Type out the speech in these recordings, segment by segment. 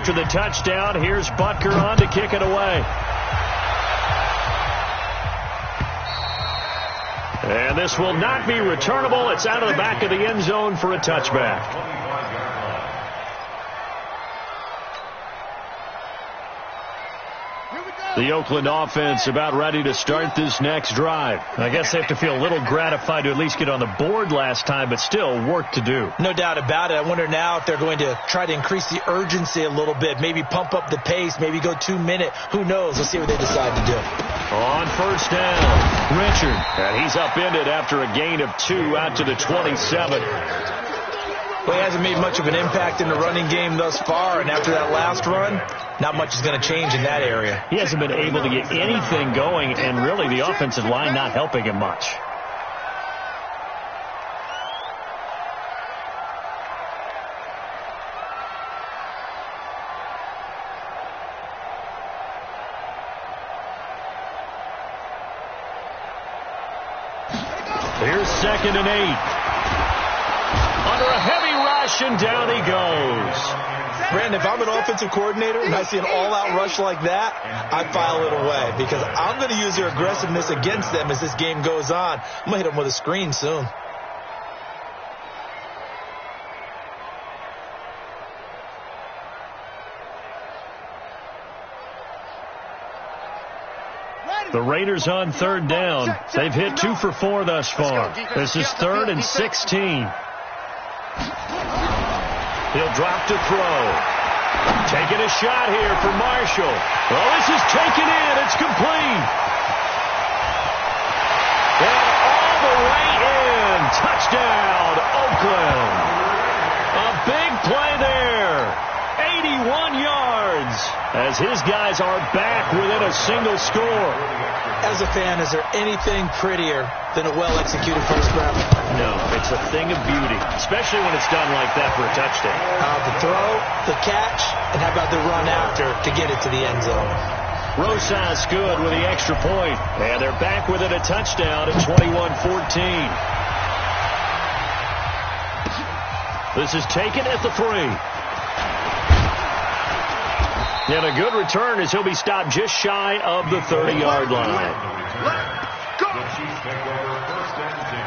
after the touchdown. Here's Butker on to kick it away. And this will not be returnable. It's out of the back of the end zone for a touchback. The Oakland offense about ready to start this next drive. I guess they have to feel a little gratified to at least get on the board last time, but still work to do. No doubt about it. I wonder now if they're going to try to increase the urgency a little bit, maybe pump up the pace, maybe go 2 minute. Who knows? Let's see what they decide to do. On first down, Richard. And he's upended after a gain of 2 out to the 27. Well, he hasn't made much of an impact in the running game thus far, and after that last run, not much is going to change in that area. He hasn't been able to get anything going, and really the offensive line not helping him much. Here's 2nd and 8. Under a heavy rush, and down he goes. Brandon, if I'm an offensive coordinator and I see an all-out rush like that, I file it away because I'm going to use their aggressiveness against them as this game goes on. I'm going to hit them with a screen soon. The Raiders on 3rd down. They've hit 2 for 4 thus far. This is 3rd and 16. He'll drop to throw. Taking a shot here for Marshall. Oh, this is taken in. It's complete. And all the way in. Touchdown, Oakland. A big play there. 81 yards as his guys are back within a single score. As a fan, is there anything prettier than a well-executed first round? No, it's a thing of beauty, especially when it's done like that for a touchdown. The throw, the catch, and how about the run after to get it to the end zone? Rosas good with the extra point, and they're back within a touchdown at 21-14. This is taken at the 3. And a good return as he'll be stopped just shy of the 30-yard line. Let's go! The Chiefs take over 1st and 10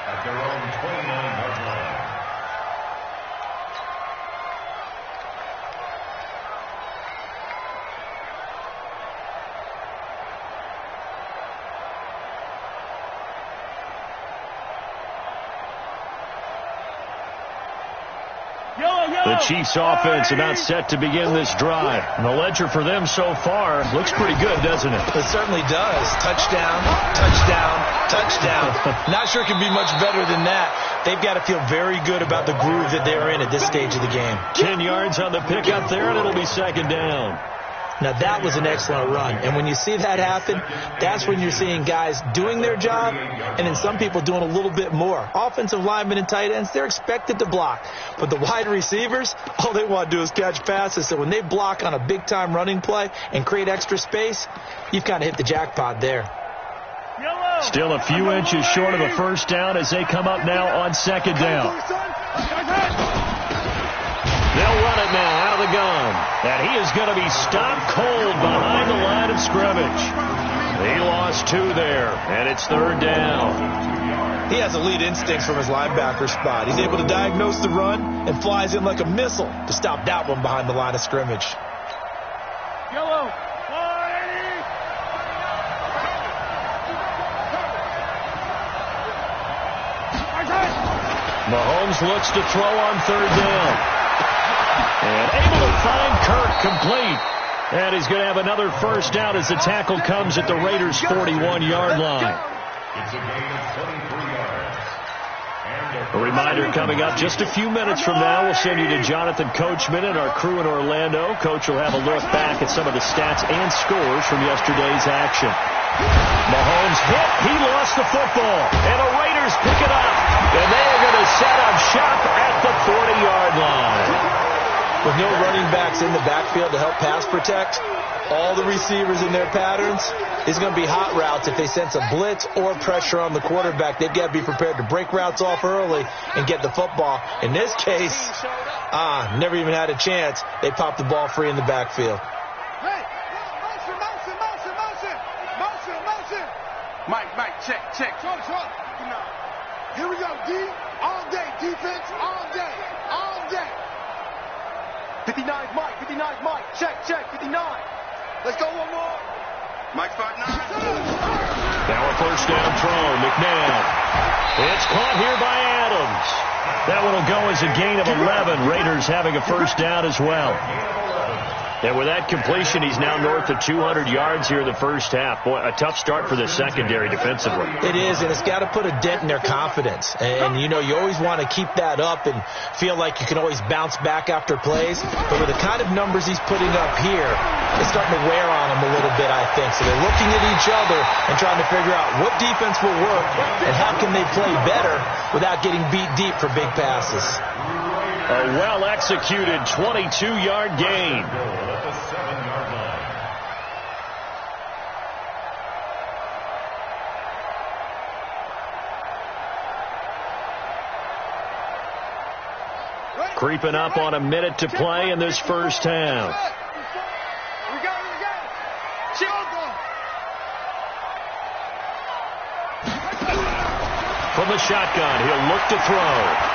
at their own 29-yard line. The Chiefs offense about set to begin this drive. And the ledger for them so far looks pretty good, doesn't it? It certainly does. Touchdown, touchdown, touchdown. Not sure it can be much better than that. They've got to feel very good about the groove that they're in at this stage of the game. 10 yards on the pickup there, and it'll be 2nd down. Now, that was an excellent run. And when you see that happen, that's when you're seeing guys doing their job and then some people doing a little bit more. Offensive linemen and tight ends, they're expected to block. But the wide receivers, all they want to do is catch passes. So when they block on a big-time running play and create extra space, you've kind of hit the jackpot there. Still a few inches short of a first down as they come up now on 2nd down. They'll run it now out of the gun. And he is going to be stopped cold behind the line of scrimmage. He lost 2 there, and it's 3rd down. He has elite instincts from his linebacker spot. He's able to diagnose the run and flies in like a missile to stop that one behind the line of scrimmage. Yellow. Mahomes looks to throw on 3rd down. And able to find Kirk complete. And he's going to have another first down as the tackle comes at the Raiders' 41-yard line. It's a gain of 23 yards. A reminder coming up just a few minutes from now, we'll send you to Jonathan Coachman and our crew in Orlando. Coach will have a look back at some of the stats and scores from yesterday's action. Mahomes hit. He lost the football. And the Raiders pick it up. And they are going to set up shop at the 40-yard line. With no running backs in the backfield to help pass protect, all the receivers in their patterns. These are going to be hot routes. If they sense a blitz or pressure on the quarterback, they've got to be prepared to break routes off early and get the football. In this case, never even had a chance. They popped the ball free in the backfield. Hey, motion. Mike, check. Here we go, D. All day, defense, all day. 59's Mike. Check, 59. Let's go one more. Mike 5'9". Now a first down throw. McNabb. It's caught here by Adams. That one will go as a gain of 11. Raiders having a first down as well. And with that completion, he's now north of 200 yards here in the first half. Boy, a tough start for the secondary defensively. It is, and it's got to put a dent in their confidence. And, you know, you always want to keep that up and feel like you can always bounce back after plays. But with the kind of numbers he's putting up here, it's starting to wear on them a little bit, I think. So they're looking at each other and trying to figure out what defense will work and how can they play better without getting beat deep for big passes. A well-executed 22-yard gain. At the 7-yard line. Creeping up on a minute to play in this first half. From the shotgun, he'll look to throw.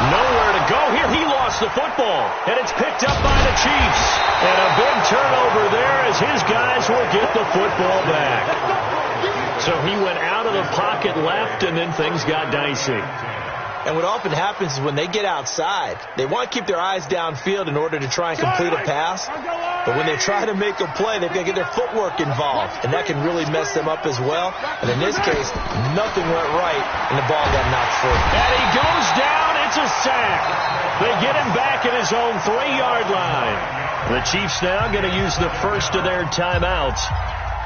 Nowhere to go here. He lost the football, and it's picked up by the Chiefs. And a big turnover there as his guys will get the football back. So he went out of the pocket left, and then things got dicey. And what often happens is when they get outside, they want to keep their eyes downfield in order to try and complete a pass. But when they try to make a play, they've got to get their footwork involved, and that can really mess them up as well. And in this case, nothing went right, and the ball got knocked free. And he goes down. It's a sack. They get him back at his own 3-yard line. The Chiefs now going to use the first of their timeouts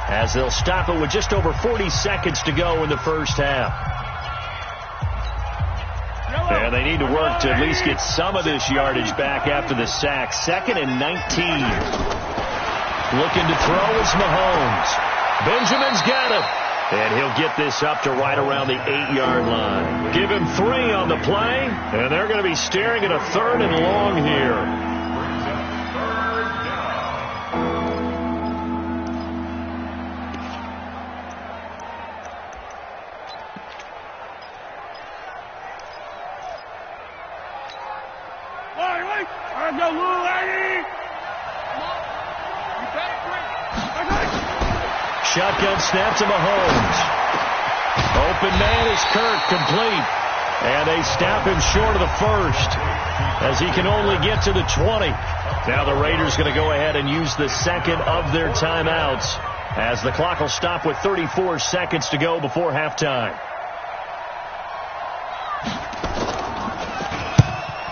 as they'll stop it with just over 40 seconds to go in the first half. And they need to work to at least get some of this yardage back after the sack. 2nd and 19. Looking to throw is Mahomes. Benjamin's got him. And he'll get this up to right around the 8-yard line. Give him 3 on the play, and they're going to be staring at a 3rd and long here. Shotgun snap to Mahomes. Open man is Kirk, complete. And they stop him short of the first as he can only get to the 20. Now the Raiders going to go ahead and use the second of their timeouts as the clock will stop with 34 seconds to go before halftime.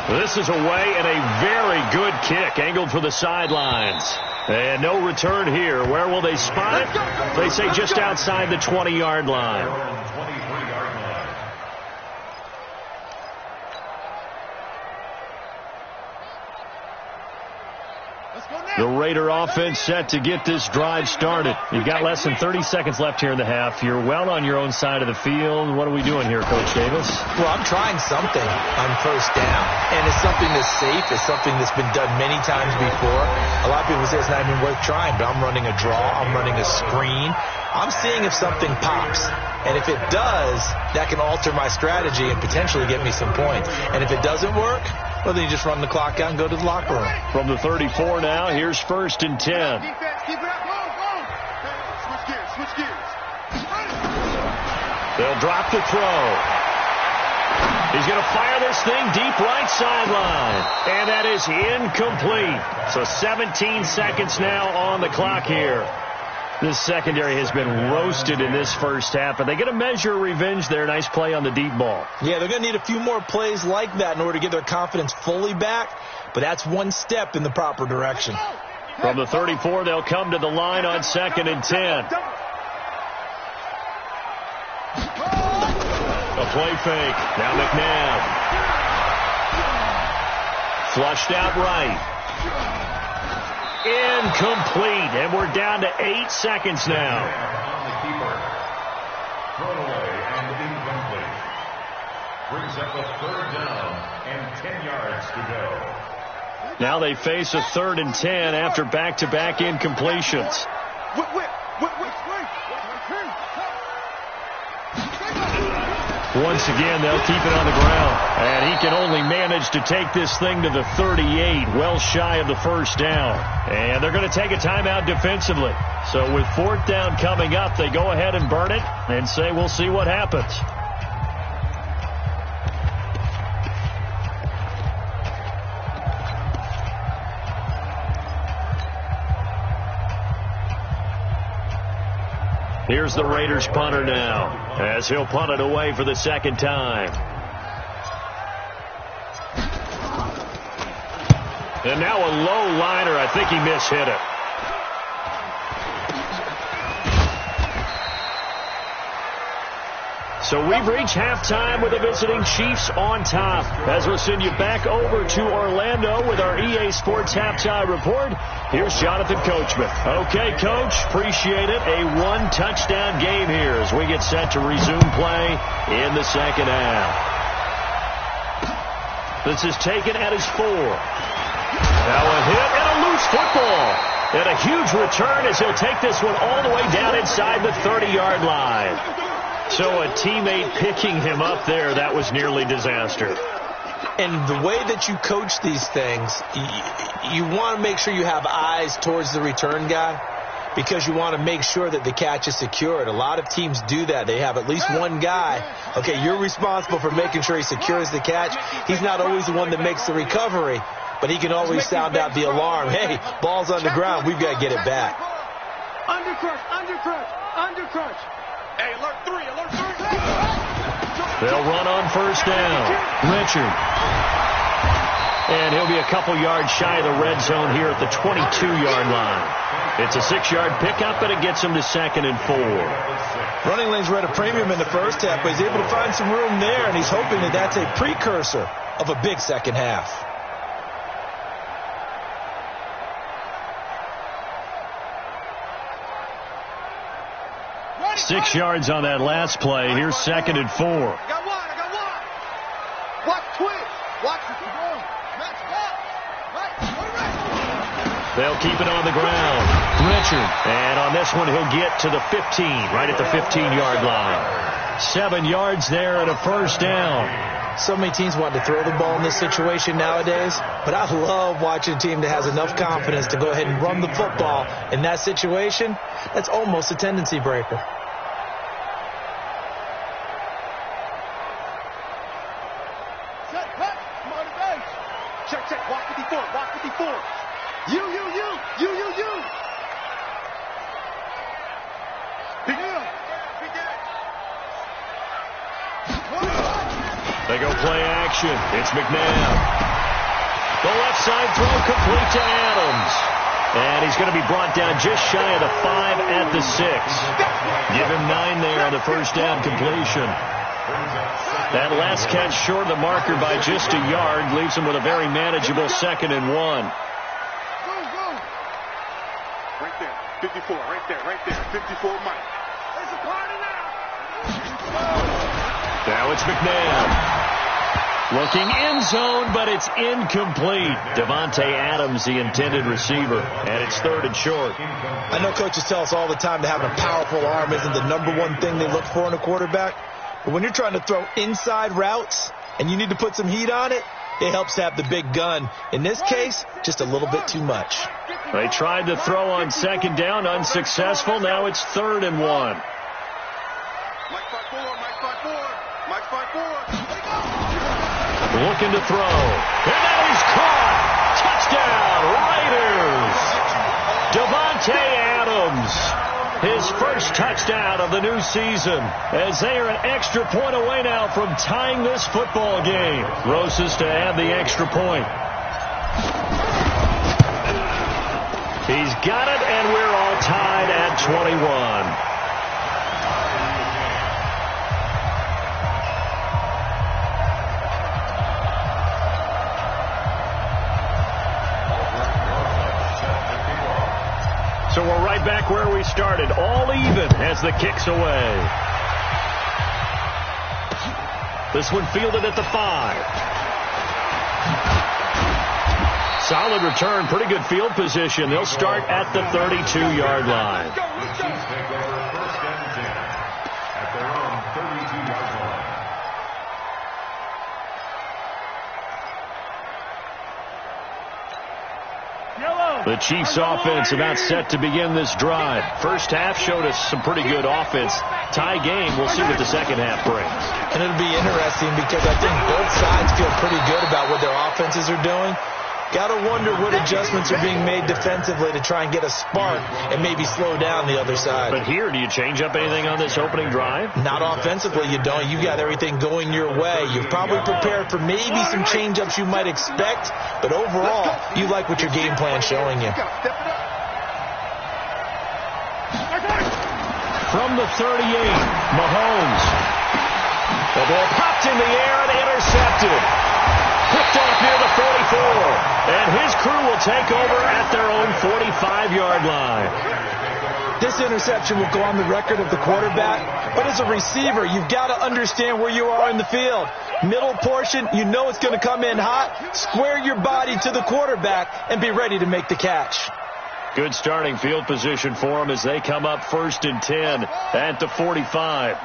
This is away and a very good kick angled for the sidelines. And no return here. Where will they spot it? They say just outside the 20-yard line. The Raider offense set to get this drive started. You've got less than 30 seconds left here in the half. You're well on your own side of the field. What are we doing here, Coach Davis? Well, I'm trying something on first down, and it's something that's safe. It's something that's been done many times before. A lot of people say it's not even worth trying, but I'm running a draw. I'm running a screen. I'm seeing if something pops. And if it does, that can alter my strategy and potentially get me some points. And if it doesn't work, well, then you just run the clock out and go to the locker room. From the 34 now, here's 1st and 10. Keep it up, go. Switch gears. They'll drop the throw. He's going to fire this thing deep right sideline. And that is incomplete. So 17 seconds now on the clock here. This secondary has been roasted in this first half, but they get a measure of revenge there. Nice play on the deep ball. Yeah, they're going to need a few more plays like that in order to get their confidence fully back, but that's one step in the proper direction. From the 34, they'll come to the line on 2nd and 10. A play fake. Now McNabb. Flushed out right. Incomplete, and we're down to 8 seconds now. On the keeper. Thrown away and incomplete. Brings up a 3rd down and 10 yards to go. Now they face a 3rd and 10 after back-to-back incompletions. Once again, they'll keep it on the ground. And he can only manage to take this thing to the 38, well shy of the 1st down. And they're going to take a timeout defensively. So with 4th down coming up, they go ahead and burn it and say we'll see what happens. Here's the Raiders punter now, as he'll punt it away for the 2nd time. And now a low liner. I think he mishit it. So we've reached halftime with the visiting Chiefs on top. As we'll send you back over to Orlando with our EA Sports Halftime Report, here's Jonathan Coachman. Okay, Coach, appreciate it. A 1-touchdown game here as we get set to resume play in the 2nd half. This is taken at his 4. Now a hit and a loose football. And a huge return as he'll take this one all the way down inside the 30-yard line. So a teammate picking him up there, that was nearly disaster. And the way that you coach these things, you want to make sure you have eyes towards the return guy because you want to make sure that the catch is secured. A lot of teams do that. They have at least one guy. Okay, you're responsible for making sure he secures the catch. He's not always the one that makes the recovery, but he can always sound out the alarm. Hey, ball's on the ground. We've got to get it back. Undercrush. Hey, alert 3. They'll run on 1st down. Richard. And he'll be a couple yards shy of the red zone here at the 22-yard line. It's a 6-yard pickup, but it gets him to 2nd and 4. Running lanes were at a premium in the 1st half, but he's able to find some room there, and he's hoping that that's a precursor of a big 2nd half. Six yards on that last play. Here's 2nd and 4. I got one. Watch twitch. Watch it. They'll keep it on the ground. Richard. And on this one, he'll get to the 15, right at the 15-yard line. 7 yards there and a 1st down. So many teams want to throw the ball in this situation nowadays, but I love watching a team that has enough confidence to go ahead and run the football in that situation. That's almost a tendency breaker. Check. Walk 54. You. They go play action. It's McNabb. The left side throw complete to Adams. And he's going to be brought down just shy of the 5 at the 6. Give him 9 there on the 1st down completion. That last catch short of the marker by just a yard leaves him with a very manageable 2nd and 1. Right there. 54. Right there. 54 Mike. There's a party now. Now it's McNabb. Looking in zone, but it's incomplete. Devontae Adams, the intended receiver, and it's 3rd and short. I know coaches tell us all the time that having a powerful arm isn't the #1 thing they look for in a quarterback. But when you're trying to throw inside routes and you need to put some heat on it, it helps to have the big gun. In this case, just a little bit too much. They tried to throw on 2nd down, unsuccessful. Now it's 3rd and 1. Mike 5-4. Looking to throw. And that is caught. Touchdown, Raiders. Devontae Adams. His first touchdown of the new season, as they are an extra point away now from tying this football game. Rosas to add the extra point. He's got it, and we're all tied at 21. we're right back where we started. All even as the kick's away. This one fielded at the 5. Solid return, pretty good field position. They'll start at the 32-yard line. The Chiefs take over first and 10 at their own 32-yard line. The Chiefs offense about set to begin this drive. First half showed us some pretty good offense. Tie game, we'll see what the second half brings. And it'll be interesting because I think both sides feel pretty good about what their offenses are doing. Got to wonder what adjustments are being made defensively to try and get a spark and maybe slow down the other side. But here, do you change up anything on this opening drive? Not offensively, you don't. You got everything going your way. You've probably prepared for maybe some change-ups you might expect, but overall, you like what your game plan's showing you. From the 38, Mahomes. The ball popped in the air and intercepted. Picked off near the 44. And his crew will take over at their own 45-yard line. This interception will go on the record of the quarterback, but as a receiver, you've got to understand where you are in the field. Middle portion, you know it's going to come in hot. Square your body to the quarterback and be ready to make the catch. Good starting field position for them as they come up first and 10 at the 45.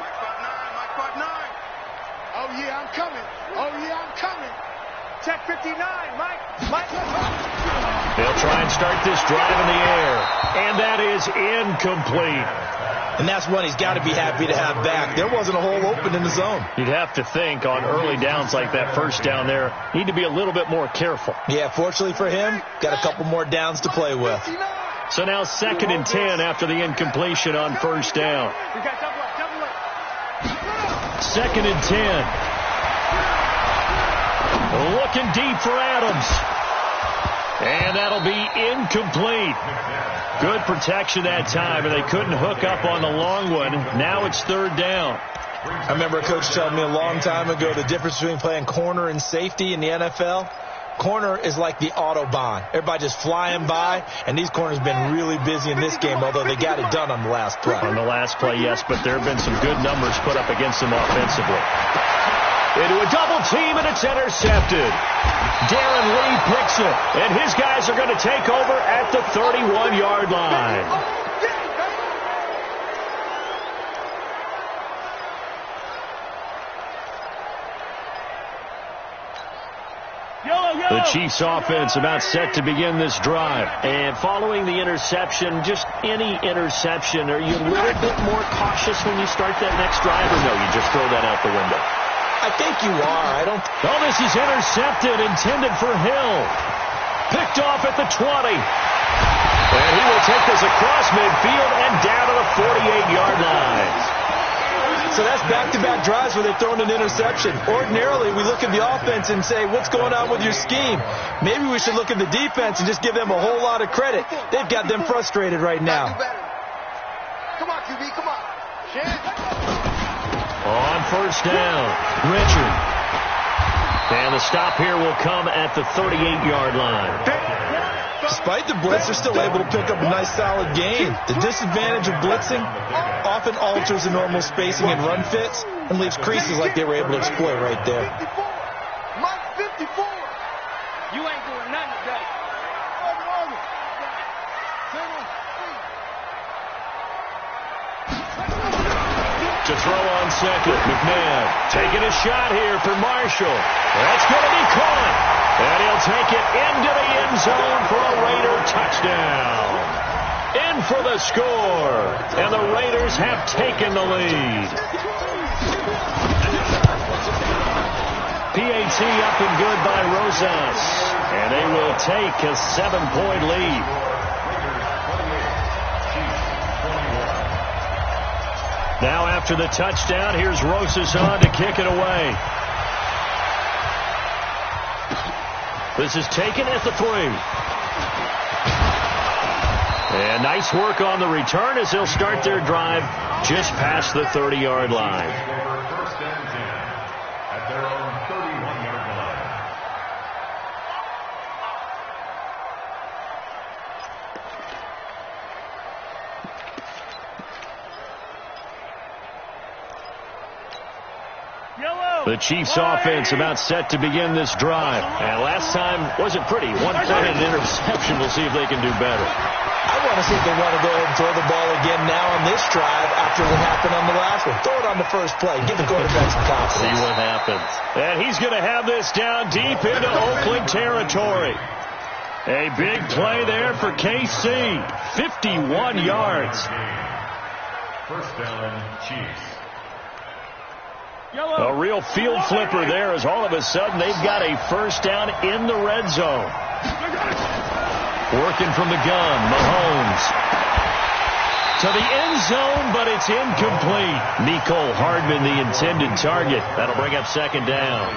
Oh, yeah, I'm coming. Oh, yeah, I'm coming. Check 59, Mike. They'll try and start this drive in the air, and that is incomplete. And that's one he's got to be happy to have back. There wasn't a hole open in the zone. You'd have to think on early downs like that first down there, need to be a little bit more careful. Yeah, fortunately for him, got a couple more downs to play with. So now second and 10 after the incompletion on first down. Second and 10. Looking deep for Adams. And that'll be incomplete. Good protection that time, and they couldn't hook up on the long one. Now it's third down. I remember a coach telling me a long time ago the difference between playing corner and safety in the NFL. Corner is like the Autobahn. Everybody just flying by, and these corners have been really busy in this game, although they got it done on the last play. On the last play, yes, but there have been some good numbers put up against them offensively. Into a double team, and it's intercepted. Darren Lee picks it, and his guys are going to take over at the 31-yard line. The Chiefs offense about set to begin this drive. And following the interception, just any interception, are you a little bit more cautious when you start that next drive, or no, you just throw that out the window? I think you are. Oh, this is intercepted, intended for Hill. Picked off at the 20. And he will take this across midfield and down to the 48-yard line. So that's back-to-back drives where they've thrown an interception. Ordinarily, we look at the offense and say, what's going on with your scheme? Maybe we should look at the defense and just give them a whole lot of credit. They've got them frustrated right now. Come on, QB, come on. On first down, Richard. And the stop here will come at the 38-yard line. Despite the blitz, they're still able to pick up a nice, solid gain. The disadvantage of blitzing often alters the normal spacing and run fits and leaves creases like they were able to exploit right there. Mike 54. You ain't doing nothing today. To throw on second, McMahon taking a shot here for Marshall. That's going to be caught. And he'll take it into the end zone for a Raider touchdown. In for the score. And the Raiders have taken the lead. PAT up and good by Rosas. And they will take a 7-point lead. Now after the touchdown, here's Rosas on to kick it away. This is taken at the 3. And nice work on the return as they'll start their drive just past the 30-yard line. First and 10 at their own 31-yard line. The Chiefs offense about set to begin this drive. And last time wasn't pretty. 1 play and an interception. We'll see if they can do better. I want to see if they want to go ahead and throw the ball again now on this drive after what happened on the last one. Throw it on the first play. Give the quarterback some confidence. See what happens. And he's going to have this down deep into Oakland territory. A big play there for KC. 51 yards. First down, Chiefs. A real field flipper there as all of a sudden they've got a first down in the red zone. Working from the gun, Mahomes. To the end zone, but it's incomplete. Mecole Hardman, the intended target. That'll bring up second down.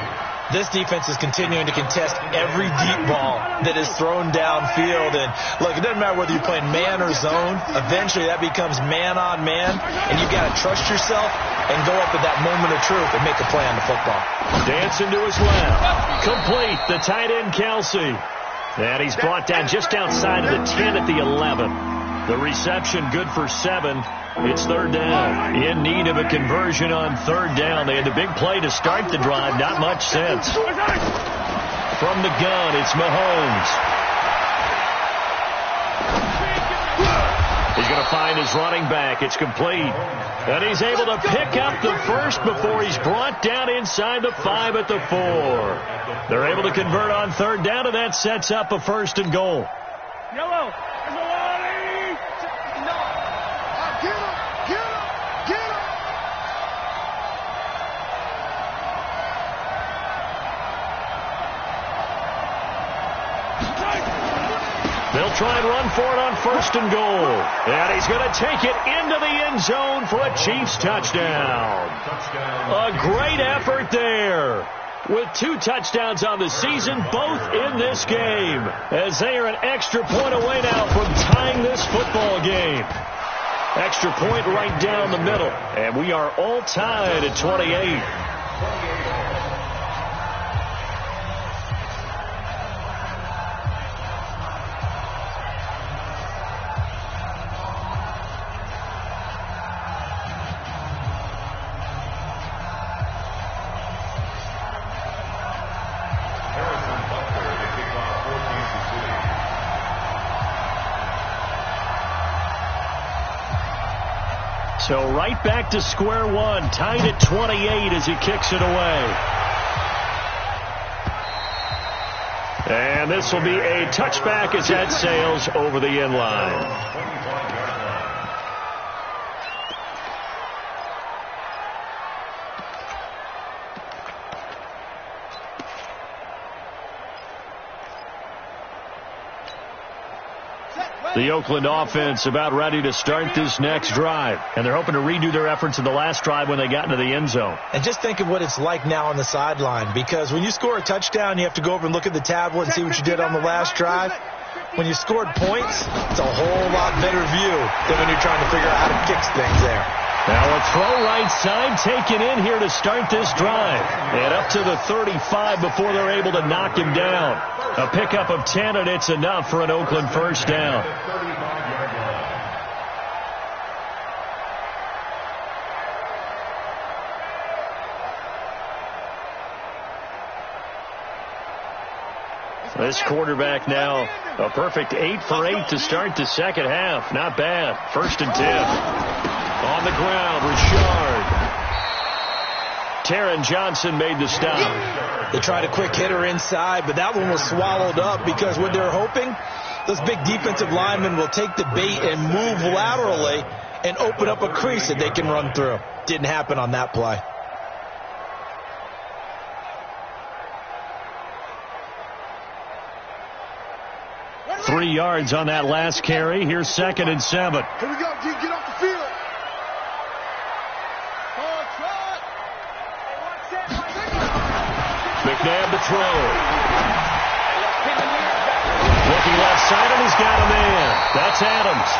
This defense is continuing to contest every deep ball that is thrown downfield. And, look, it doesn't matter whether you're playing man or zone. Eventually, that becomes man-on-man, and you've got to trust yourself and go up at that moment of truth and make a play on the football. Dancing to his left. Complete, the tight end, Kelsey. And he's brought down just outside of the 10 at the 11. The reception good for 7. It's third down. In need of a conversion on third down. They had the big play to start the drive. Not much sense. From the gun, it's Mahomes. He's going to find his running back. It's complete. And he's able to pick up the first before he's brought down inside the 5 at the 4. They're able to convert on third down, and that sets up a first and goal. Yellow. They'll try and run for it on first and goal. And he's going to take it into the end zone for a Chiefs touchdown. A great effort there. With 2 touchdowns on the season, both in this game. As they are an extra point away now from tying this football game. Extra point right down the middle. And we are all tied at 28. So right back to square one, tied at 28 as he kicks it away. And this will be a touchback as that sails over the end line. The Oakland offense about ready to start this next drive. And they're hoping to redo their efforts in the last drive when they got into the end zone. And just think of what it's like now on the sideline. Because when you score a touchdown, you have to go over and look at the tablet and see what you did on the last drive. When you scored points, it's a whole lot better view than when you're trying to figure out how to fix things there. Now a throw right side taken in here to start this drive. And up to the 35 before they're able to knock him down. A pickup of 10, and it's enough for an Oakland first down. This quarterback now a perfect 8 for 8 to start the second half. Not bad. First and 10. On the ground, Richard. Taron Johnson made the stop. They tried a quick hitter inside, but that one was swallowed up because what they're hoping, those big defensive linemen will take the bait and move laterally and open up a crease that they can run through. Didn't happen on that play. Three yards on that last carry. Here's second and 7. Here we go, G. Get off the field. McNabb to throw. Looking left side, and he's got a man. That's Adams.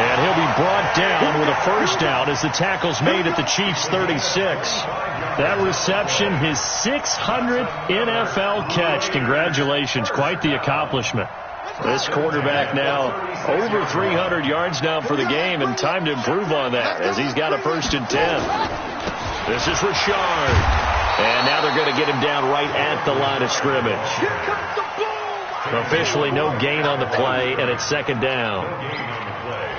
And he'll be brought down with a first down as the tackle's made at the Chiefs' 36. That reception, his 600th NFL catch. Congratulations. Quite the accomplishment. This quarterback now over 300 yards now for the game, and time to improve on that as he's got a first and 10. This is Richard. And now they're going to get him down right at the line of scrimmage. Officially no gain on the play, and it's second down.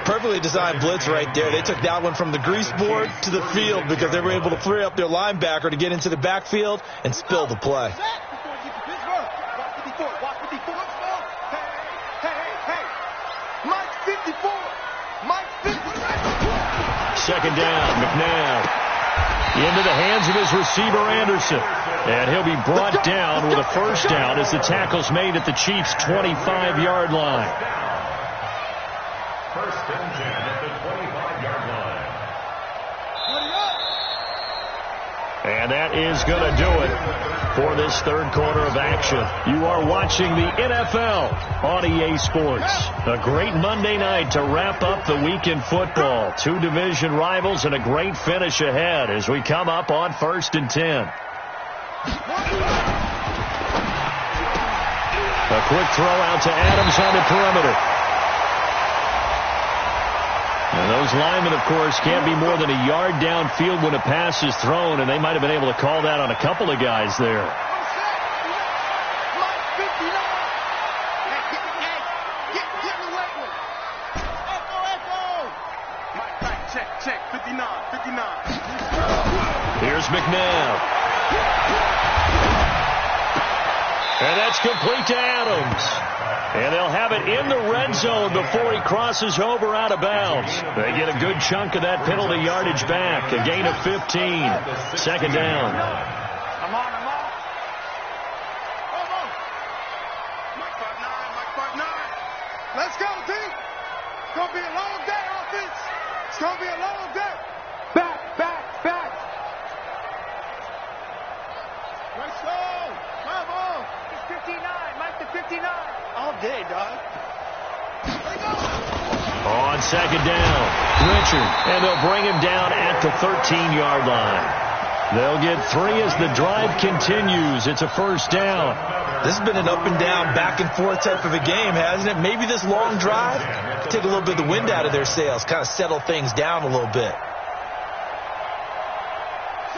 Perfectly designed blitz right there. They took that one from the grease board to the field because they were able to free up their linebacker to get into the backfield and spill the play. Second down, McNabb. Into the hands of his receiver, Anderson. And he'll be brought down with a first down as the tackle's made at the Chiefs' 25-yard line. First and 10 at the 25-yard line. And that is going to do it for this third quarter of action. You are watching the NFL on EA Sports. A great Monday night to wrap up the week in football. Two division rivals and a great finish ahead as we come up on first and 10. A quick throw out to Adams on the perimeter. And those linemen, of course, can't be more than a yard downfield when a pass is thrown, and they might have been able to call that on a couple of guys there. Check, 59. Here's McNabb. And that's complete to Adams. And they'll have it in the red zone before he crosses over out of bounds. They get a good chunk of that penalty yardage back. A gain of 15. Second down. I'm on. Mike 5'9". Let's go, team. It's going to be a long day, offense. It's going to be a long day. Back. Let's go. Come on. It's 59. Mike the 59. All day, dog. On second down, Richard, and they'll bring him down at the 13-yard line. They'll get 3 as the drive continues. It's a first down. This has been an up and down, back and forth type of a game, hasn't it? Maybe this long drive could take a little bit of the wind out of their sails, kind of settle things down a little bit.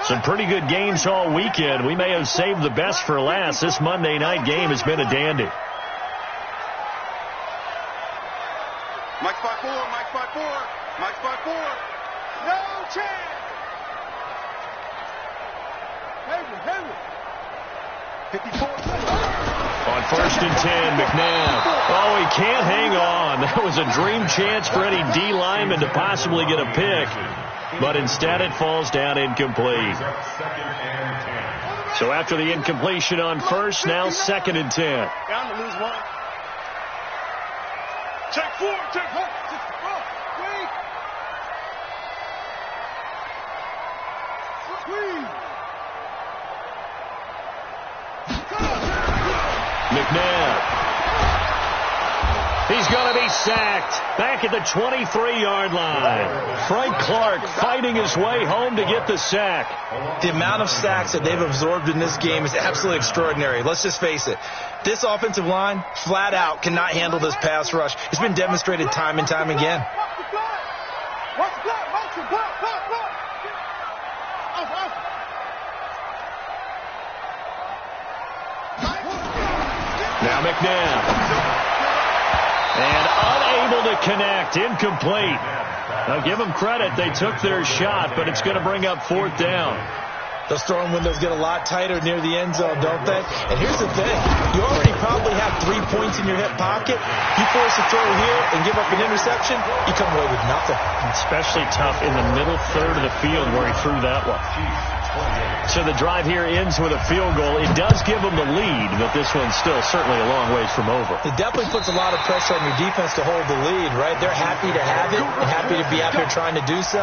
Some pretty good games all weekend. We may have saved the best for last. This Monday night game has been a dandy. Mike's 5'4". No chance. Henry. 54. On first and 10, McNabb. Oh, he can't hang on. That was a dream chance for any D lineman to possibly get a pick. But instead it falls down incomplete. So after the incompletion on first, now second and 10. Down to lose one. Check 4. McNabb. He's going to be sacked back at the 23-yard line. Frank Clark fighting his way home to get the sack. The amount of sacks that they've absorbed in this game is absolutely extraordinary. Let's just face it. This offensive line, flat out, cannot handle this pass rush. It's been demonstrated time and time again. Now McNabb. And unable to connect. Incomplete. Now give them credit. They took their shot, but it's going to bring up fourth down. Those throwing windows get a lot tighter near the end zone, don't they? And here's the thing. You already probably have 3 points in your hip pocket. You force a throw here and give up an interception, you come away with nothing. Especially tough in the middle third of the field where he threw that one. So the drive here ends with a field goal. It does give them the lead, but this one's still certainly a long ways from over. It definitely puts a lot of pressure on your defense to hold the lead, right? They're happy to have it and happy to be out there trying to do so.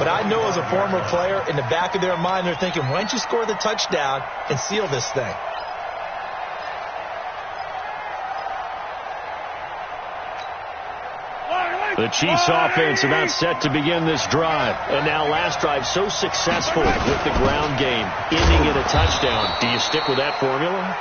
But I know as a former player, in the back of their mind, they're thinking, why don't you score the touchdown and seal this thing? The Chiefs offense about set to begin this drive. And now last drive so successful with the ground game, ending in a touchdown. Do you stick with that formula?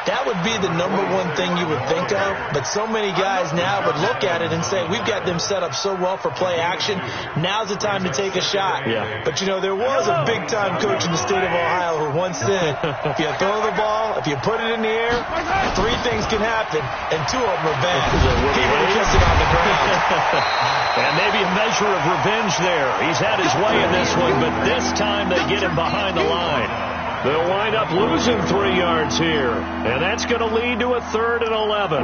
That would be the number one thing you would think of, but so many guys now would look at it and say, we've got them set up so well for play action, now's the time to take a shot. Yeah. But, you know, there was a big-time coach in the state of Ohio who once said, if you throw the ball, if you put it in the air, 3 things can happen, and 2 of them are bad. He would have kissed it on the ground. And maybe a measure of revenge there. He's had his way in this one, but this time they get him behind the line. They'll wind up losing 3 yards here, and that's going to lead to a 3rd and 11.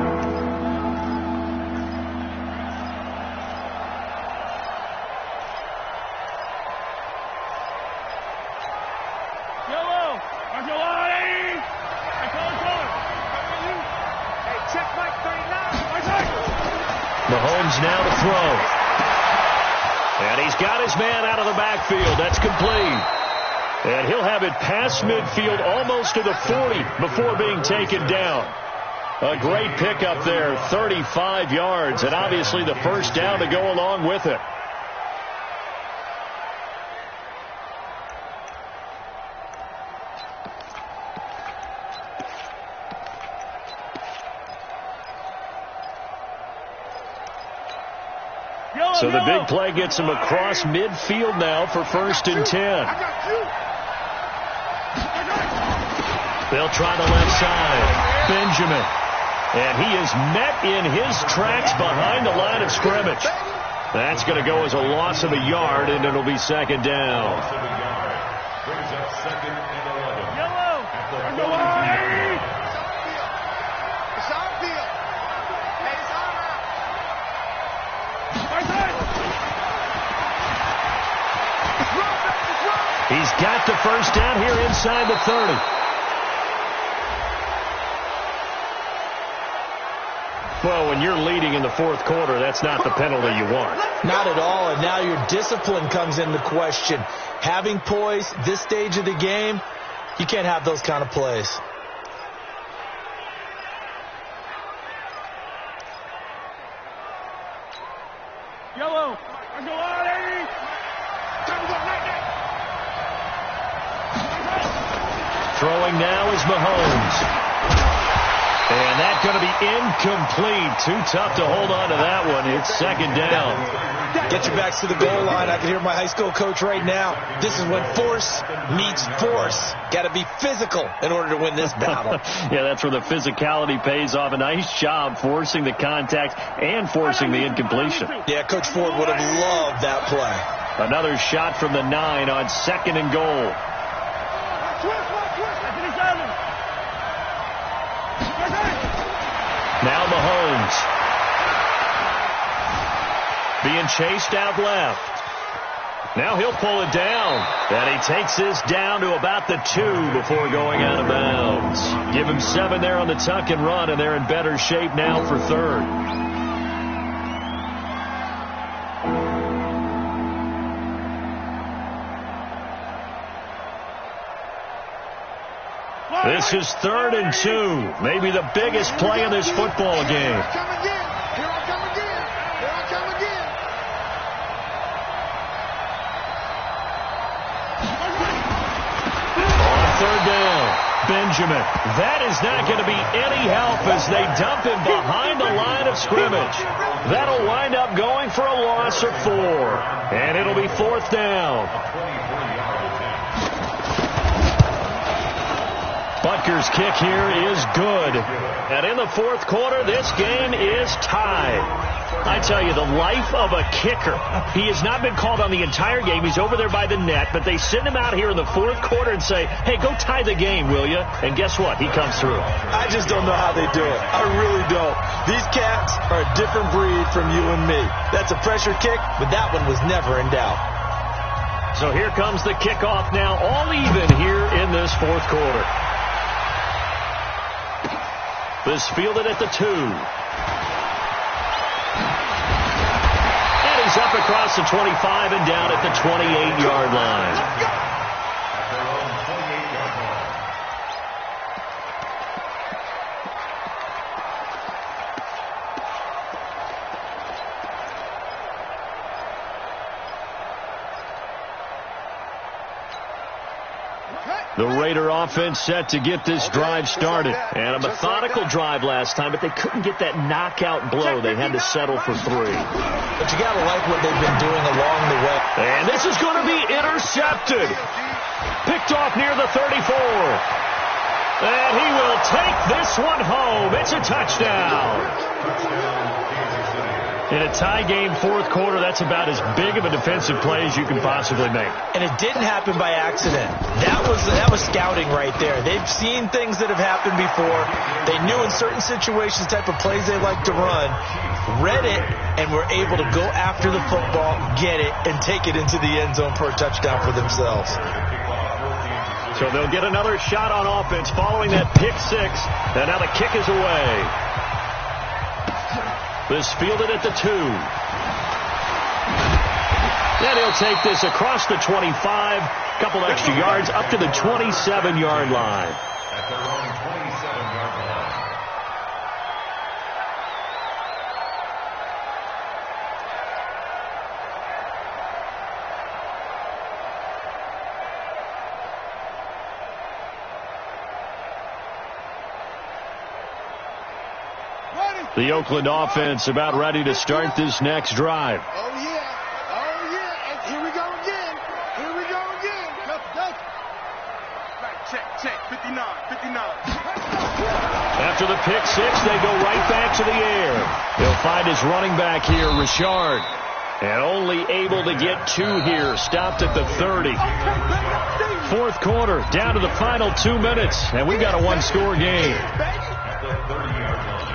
Mahomes now to throw. And he's got his man out of the backfield. That's complete. And he'll have it past midfield almost to the 40 before being taken down. A great pickup there, 35 yards, and obviously the first down to go along with it. So the big play gets him across midfield now for 1st and 10. They'll try the left side. Benjamin. And he is met in his tracks behind the line of scrimmage. That's going to go as a loss of a yard, and it'll be 2nd down. Brings up 2nd and 11. Yellow. It's on field. It's on out. He's got the first down here inside the 30. Well, when you're leading in the 4th quarter, that's not the penalty you want. Not at all, and now your discipline comes into question. Having poise this stage of the game, you can't have those kind of plays. Yellow. Throwing now is Mahomes. And that's going to be incomplete. Too tough to hold on to that one. It's 2nd down. Get your backs to the goal line. I can hear my high school coach right now. This is when force meets force. Got to be physical in order to win this battle. Yeah, that's where the physicality pays off. A nice job forcing the contact and forcing the incompletion. Yeah, Coach Ford would have loved that play. Another shot from the 9 on 2nd and goal. Now Mahomes. Being chased out left. Now he'll pull it down. And he takes this down to about the 2 before going out of bounds. Give him 7 there on the tuck and run, and they're in better shape now for 3rd. This is 3rd and 2. Maybe the biggest play in this football game. On 3rd down, Benjamin. That is not going to be any help as they dump him behind the line of scrimmage. That'll wind up going for a loss of 4. And it'll be 4th down. Butker's kick here is good. And in the 4th quarter, this game is tied. I tell you, the life of a kicker. He has not been called on the entire game. He's over there by the net, but they send him out here in the 4th quarter and say, hey, go tie the game, will you? And guess what? He comes through. I just don't know how they do it. I really don't. These cats are a different breed from you and me. That's a pressure kick, but that one was never in doubt. So here comes the kickoff now, all even here in this 4th quarter. This fielded at the 2. And he's up across the 25 and down at the 28-yard line. The Raider offense set to get this drive started. And a methodical drive last time, but they couldn't get that knockout blow. They had to settle for 3. But you got to like what they've been doing along the way. And this is going to be intercepted. Picked off near the 34. And he will take this one home. It's a touchdown. In a tie game, fourth quarter, that's about as big of a defensive play as you can possibly make. And it didn't happen by accident. That was scouting right there. They've seen things that have happened before. They knew in certain situations the type of plays they like to run, read it, and were able to go after the football, get it, and take it into the end zone for a touchdown for themselves. So they'll get another shot on offense following that pick 6. And now the kick is away. This fielded at the 2. Then he'll take this across the 25. Couple extra yards up to the 27-yard line. At their own 27-yard line. The Oakland offense about ready to start this next drive. Oh, yeah. Oh, yeah. And here we go again. Here we go again. Right, check. 59. After the pick 6, they go right back to the air. He'll find his running back here, Richard. And only able to get 2 here. Stopped at the 30. Fourth quarter, down to the final 2 minutes. And we've got a one-score game. At the 30-yard line.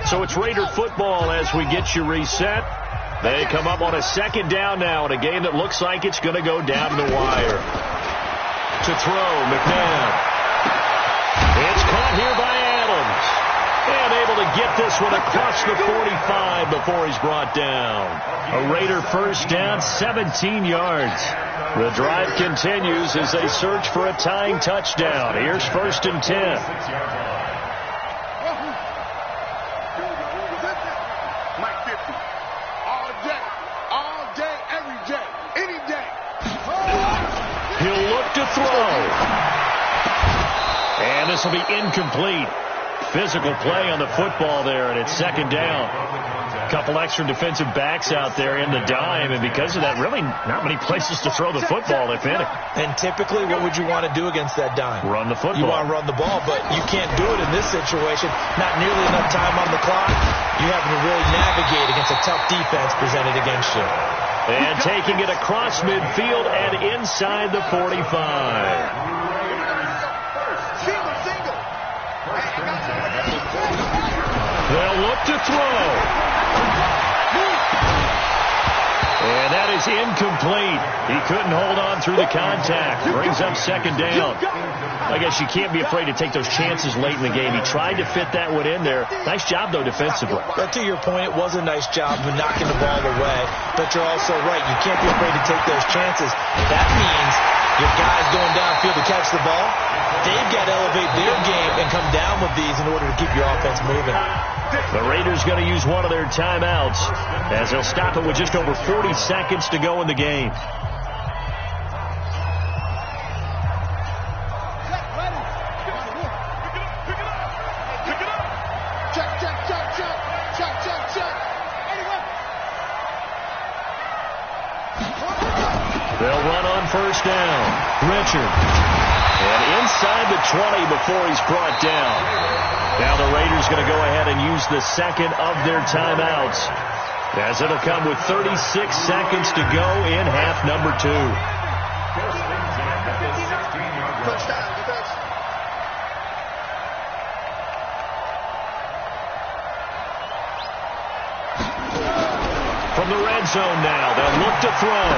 So it's Raider football as we get you reset. They come up on a second down now in a game that looks like it's going to go down to the wire. To throw, McMahon. It's caught here by Adams. And able to get this one across the 45 before he's brought down. A Raider first down, 17 yards. The drive continues as they search for a tying touchdown. Here's 1st and 10. To throw. And this will be incomplete. Physical play on the football there, and it's second down. A couple extra defensive backs out there in the dime, and because of that, really not many places to throw the football, if any. And typically, what would you want to do against that dime? Run the football. You want to run the ball, but you can't do it in this situation. Not nearly enough time on the clock. You having to really navigate against a tough defense presented against you. And taking it across midfield and inside the 45. They'll look to throw. And that is incomplete. He couldn't hold on through the contact. Brings up second down. I guess you can't be afraid to take those chances late in the game. He tried to fit that one in there. Nice job, though, defensively. But to your point, it was a nice job of knocking the ball away. But you're also right. You can't be afraid to take those chances. That means your guys going downfield to catch the ball, they've got to elevate their game and come down with these in order to keep your offense moving. The Raiders going to use one of their timeouts as they'll stop it with just over 40 seconds to go in the game. They'll run on first down. Richard. And inside the 20 before he's brought down. Now the Raiders going to go ahead and use the second of their timeouts, as it'll come with 36 seconds to go in half number 2. From the red zone now, they'll look to throw.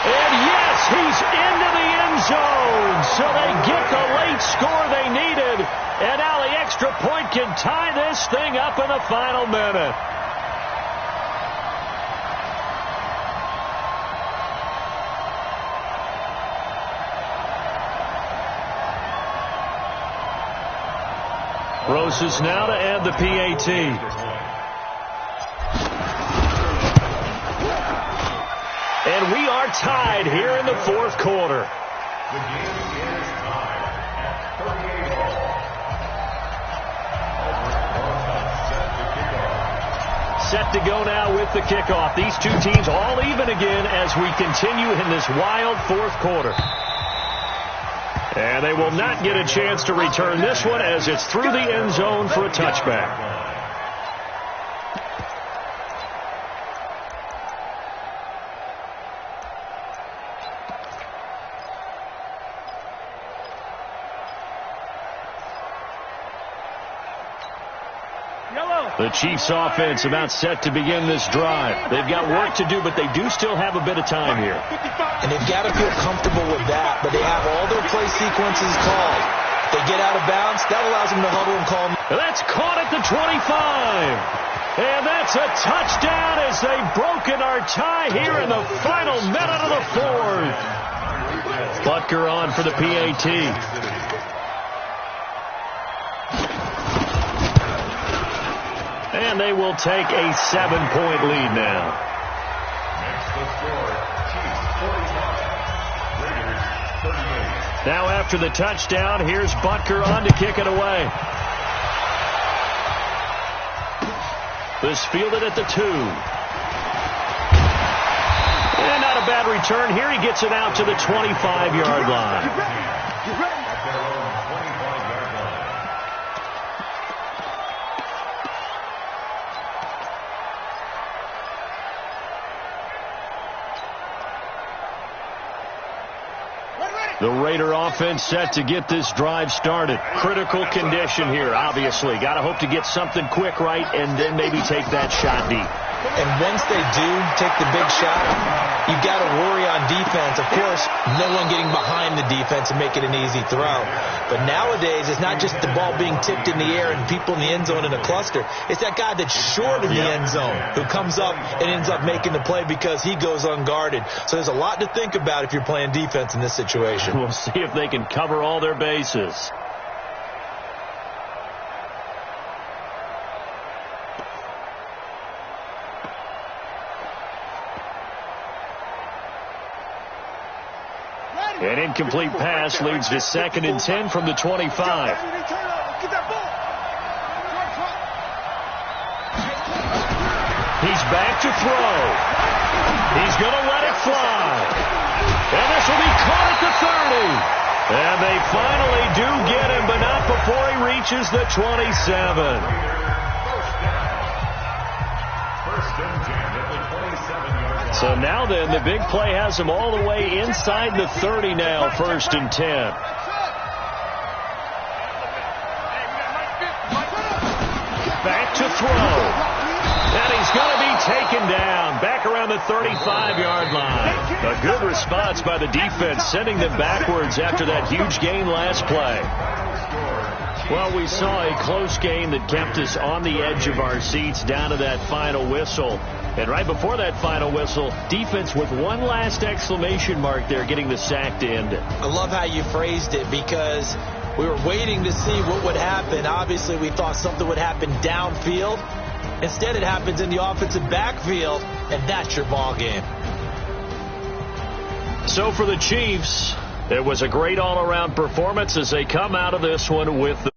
And yes, he's into the end zone. So they get the late score they needed. And now the extra point can tie this thing up in the final minute. Roses now to add the PAT. And we are tied here in the fourth quarter. The game is tied at 38 all. Set to go now with the kickoff. These two teams all even again as we continue in this wild fourth quarter. And they will not get a chance to return this one as it's through the end zone for a touchback. The Chiefs offense about set to begin this drive. They've got work to do, but they do still have a bit of time here. And they've got to feel comfortable with that, but they have all their play sequences called. If they get out of bounds, that allows them to huddle and call. That's caught at the 25. And that's a touchdown as they've broken our tie here in the final minute of the fourth. Butker on for the PAT. And they will take a 7-point lead now. Next to score, Chiefs 45, Raiders 38. Now after the touchdown, here's Butker on to kick it away. This fielded at the 2. And not a bad return here. He gets it out to the 25-yard line. At their own 25-yard line. The Raider offense set to get this drive started. Critical condition here, obviously. Got to hope to get something quick right and then maybe take that shot deep. And once they do take the big shot, you've got to worry on defense. Of course, no one getting behind the defense and make it an easy throw. But nowadays, it's not just the ball being tipped in the air and people in the end zone in a cluster. It's that guy that's short in the end zone who comes up and ends up making the play because he goes unguarded. So there's a lot to think about if you're playing defense in this situation. We'll see if they can cover all their bases. An incomplete pass leads to 2nd and 10 from the 25. Get that ball. He's back to throw. He's going to let it fly. And this will be caught at the 30. And they finally do get him, but not before he reaches the 27. First and 10 at the 27-yard line. So now then, the big play has him all the way inside the 30 now, 1st and 10. Back to throw. And he's going to be taken down back around the 35-yard line. A good response by the defense, sending them backwards after that huge gain last play. Well, we saw a close game that kept us on the edge of our seats down to that final whistle. And right before that final whistle, defense with one last exclamation mark there, getting the sack to end it. I love how you phrased it because we were waiting to see what would happen. Obviously, we thought something would happen downfield. Instead, it happens in the offensive backfield, and that's your ball game. So for the Chiefs, it was a great all-around performance as they come out of this one with the